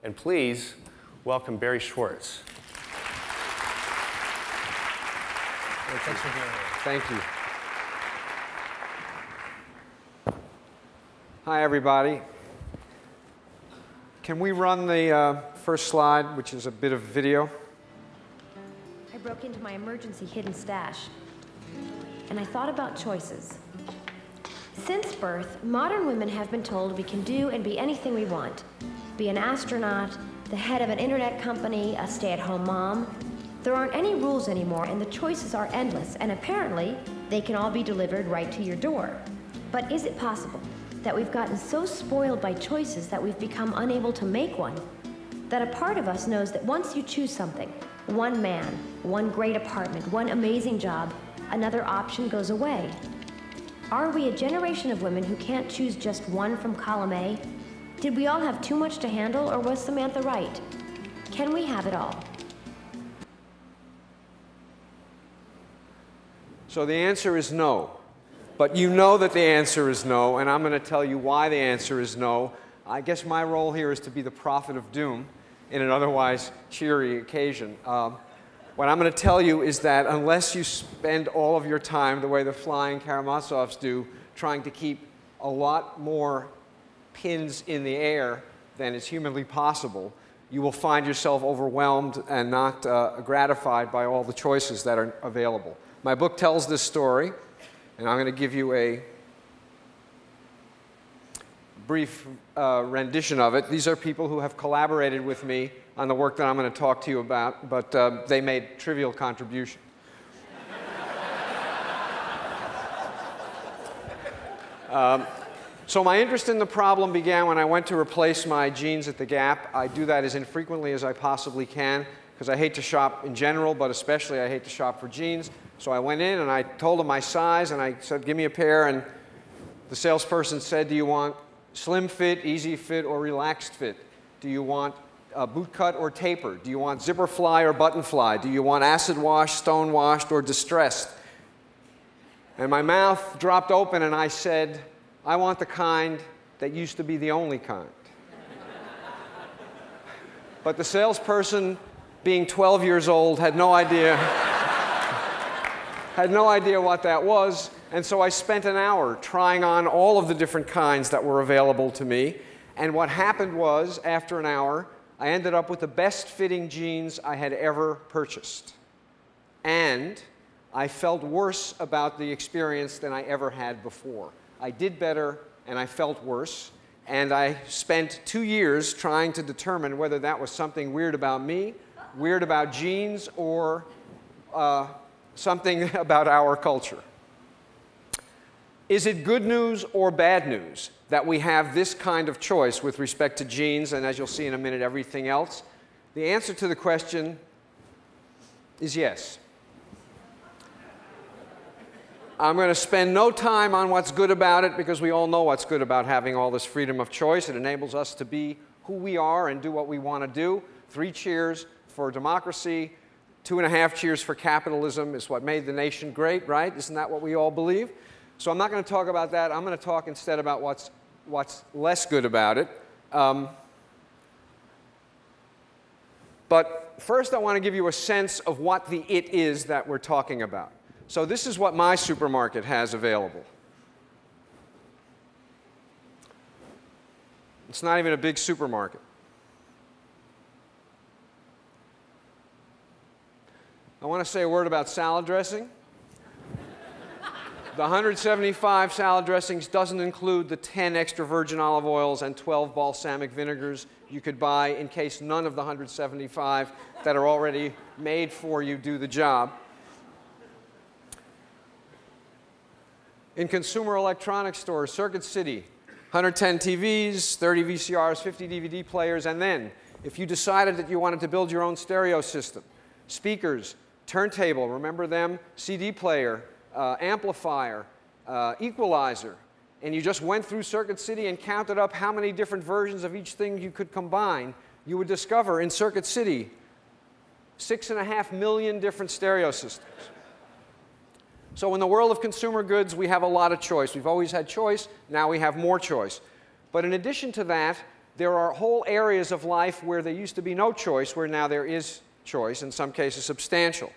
And please welcome Barry Schwartz. Thanks for being here. Thank you. Hi, everybody. Can we run the first slide, which is a bit of video? I broke into my emergency hidden stash, and I thought about choices. Since birth, modern women have been told we can do and be anything we want. Be an astronaut, the head of an internet company, a stay-at-home mom. There aren't any rules anymore, and the choices are endless, and apparently, they can all be delivered right to your door. But is it possible that we've gotten so spoiled by choices that we've become unable to make one? That a part of us knows that once you choose something, one man, one great apartment, one amazing job, another option goes away. Are we a generation of women who can't choose just one from column A? Did we all have too much to handle, or was Samantha right? Can we have it all? So the answer is no. But you know that the answer is no, and I'm going to tell you why the answer is no. I guess my role here is to be the prophet of doom in an otherwise cheery occasion. What I'm going to tell you is that unless you spend all of your time the way the flying Karamazovs do, trying to keep a lot more pins in the air than is humanly possible, you will find yourself overwhelmed and not gratified by all the choices that are available. My book tells this story, and I'm going to give you a brief rendition of it. These are people who have collaborated with me on the work that I'm going to talk to you about, but they made trivial contribution. So my interest in the problem began when I went to replace my jeans at the Gap. I do that as infrequently as I possibly can, because I hate to shop in general, but especially I hate to shop for jeans. So I went in and I told him my size, and I said, give me a pair. And the salesperson said, do you want slim fit, easy fit, or relaxed fit? Do you want boot cut or taper? Do you want zipper fly or button fly? Do you want acid wash, stone washed, or distressed? And my mouth dropped open and I said, I want the kind that used to be the only kind. But the salesperson, being 12 years old, had no idea what that was, and so I spent an hour trying on all of the different kinds that were available to me. And what happened was, after an hour, I ended up with the best fitting jeans I had ever purchased. And I felt worse about the experience than I ever had before. I did better, and I felt worse. And I spent 2 years trying to determine whether that was something weird about me, weird about jeans, or something about our culture. Is it good news or bad news that we have this kind of choice with respect to jeans and, as you'll see in a minute, everything else? The answer to the question is yes. I'm going to spend no time on what's good about it, because we all know what's good about having all this freedom of choice. It enables us to be who we are and do what we want to do. 3 cheers for democracy. 2.5 cheers for capitalism is what made the nation great, right? Isn't that what we all believe? So I'm not going to talk about that. I'm going to talk instead about what's less good about it. But first I want to give you a sense of what the it is that we're talking about. So this is what my supermarket has available. It's not even a big supermarket. I want to say a word about salad dressing. The 175 salad dressings doesn't include the 10 extra virgin olive oils and 12 balsamic vinegars you could buy in case none of the 175 that are already made for you do the job. In consumer electronics stores, Circuit City, 110 TVs, 30 VCRs, 50 DVD players, and then, if you decided that you wanted to build your own stereo system, speakers, turntable, remember them, CD player, amplifier, equalizer, and you just went through Circuit City and counted up how many different versions of each thing you could combine, you would discover in Circuit City 6.5 million different stereo systems. So in the world of consumer goods, we have a lot of choice. We've always had choice. Now we have more choice. But in addition to that, there are whole areas of life where there used to be no choice, where now there is choice, in some cases substantial.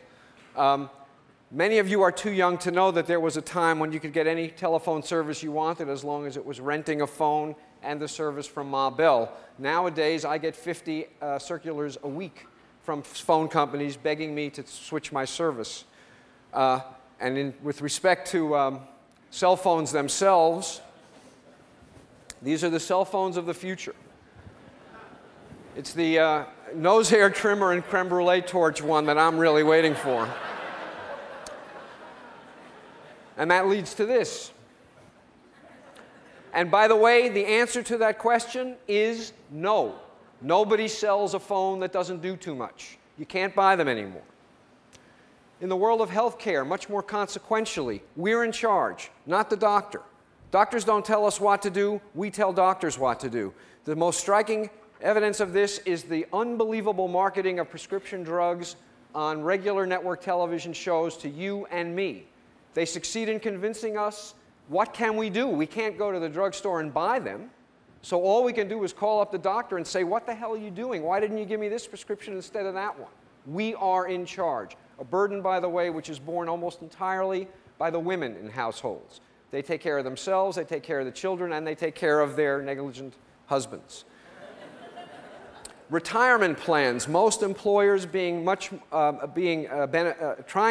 Many of you are too young to know that there was a time when you could get any telephone service you wanted as long as it was renting a phone and the service from Ma Bell. Nowadays, I get 50 circulars a week from phone companies begging me to switch my service. With respect to cell phones themselves, these are the cell phones of the future. It's the nose hair trimmer and creme brulee torch one that I'm really waiting for. And that leads to this. And by the way, the answer to that question is no. Nobody sells a phone that doesn't do too much. You can't buy them anymore. In the world of healthcare, much more consequentially, we're in charge, not the doctor. Doctors don't tell us what to do, we tell doctors what to do. The most striking evidence of this is the unbelievable marketing of prescription drugs on regular network television shows to you and me. They succeed in convincing us, what can we do? We can't go to the drugstore and buy them. So all we can do is call up the doctor and say, what the hell are you doing? Why didn't you give me this prescription instead of that one? We are in charge. A burden, by the way, which is borne almost entirely by the women in households. They take care of themselves, they take care of the children, and they take care of their negligent husbands. Retirement plans, most employers trying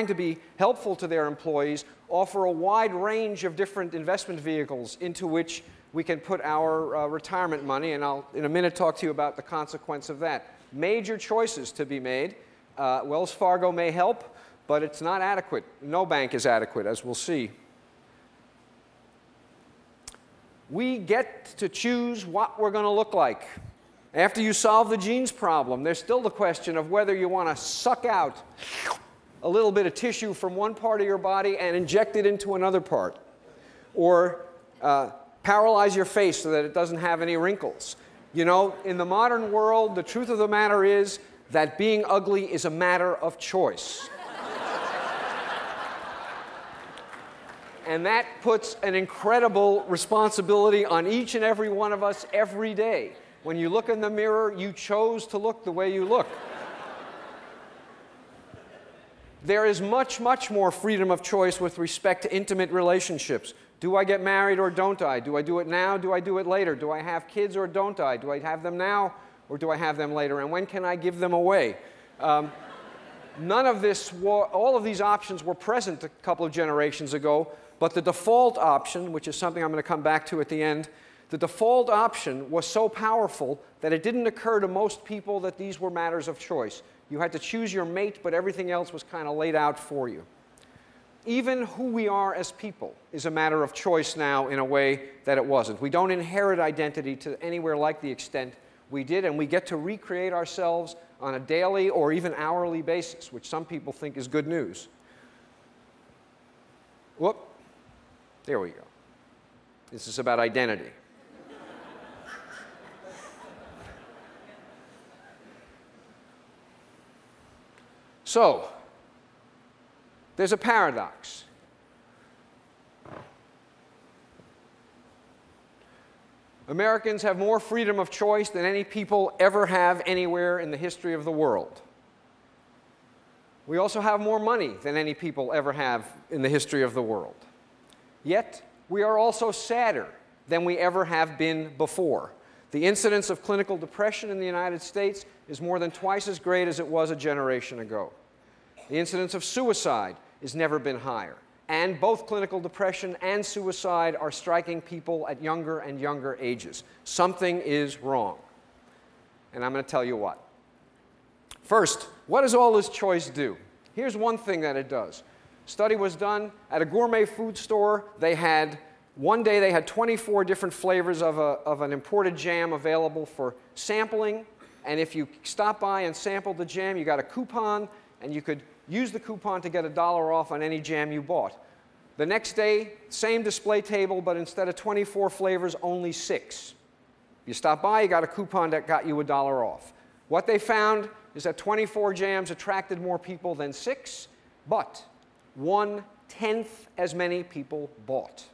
to be helpful to their employees, offer a wide range of different investment vehicles into which we can put our retirement money, and I'll in a minute talk to you about the consequence of that. Major choices to be made. Wells Fargo may help, but it's not adequate. No bank is adequate, as we'll see. We get to choose what we're going to look like. After you solve the genes problem, there's still the question of whether you want to suck out a little bit of tissue from one part of your body and inject it into another part, or paralyze your face so that it doesn't have any wrinkles. You know, in the modern world, the truth of the matter is that being ugly is a matter of choice. And that puts an incredible responsibility on each and every one of us every day. When you look in the mirror, you chose to look the way you look. There is much, much more freedom of choice with respect to intimate relationships. Do I get married or don't I? Do I do it now? Do I do it later? Do I have kids or don't I? Do I have them now or do I have them later? And when can I give them away? None of this, all of these options were present a couple of generations ago, but the default option, which is something I'm going to come back to at the end, the default option was so powerful that it didn't occur to most people that these were matters of choice. You had to choose your mate, but everything else was kind of laid out for you. Even who we are as people is a matter of choice now in a way that it wasn't. We don't inherit identity to anywhere like the extent we did, and we get to recreate ourselves on a daily or even hourly basis, which some people think is good news. Whoop. There we go. This is about identity. So, there's a paradox. Americans have more freedom of choice than any people ever have anywhere in the history of the world. We also have more money than any people ever have in the history of the world. Yet, we are also sadder than we ever have been before. The incidence of clinical depression in the United States is more than twice as great as it was a generation ago. The incidence of suicide has never been higher. And both clinical depression and suicide are striking people at younger and younger ages. Something is wrong. And I'm going to tell you what. First, what does all this choice do? Here's one thing that it does. A study was done at a gourmet food store. One day they had 24 different flavors of an imported jam available for sampling. And if you stopped by and sampled the jam, you got a coupon, and you could use the coupon to get $1 off on any jam you bought. The next day, same display table, but instead of 24 flavors, only 6. You stopped by, you got a coupon that got you $1 off. What they found is that 24 jams attracted more people than 6, but 1/10 as many people bought.